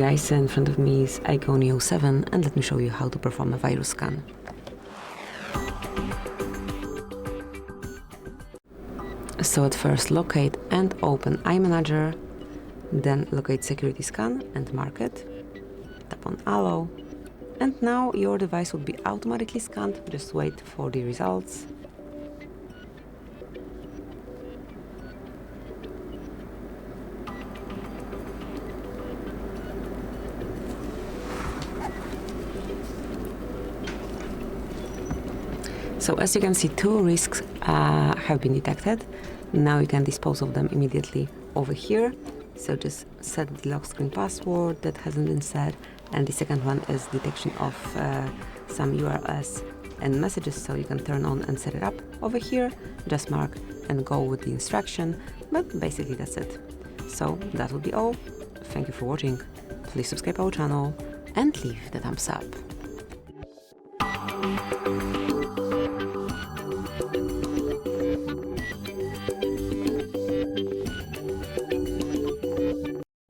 Guys, in front of me is iQOO Neo 7 and let me show you how to perform a virus scan. So at first locate and open iManager, then locate security scan and mark it, tap on allow, and now your device will be automatically scanned. Just wait for the results. So as you can see, 2 risks have been detected. Now you can dispose of them immediately over here. So just set the lock screen password that hasn't been set. And the second one is detection of some URLs and messages. So you can turn on and set it up over here. Just mark and go with the instruction. But basically that's it. So that will be all. Thank you for watching. Please subscribe our channel and leave the thumbs up.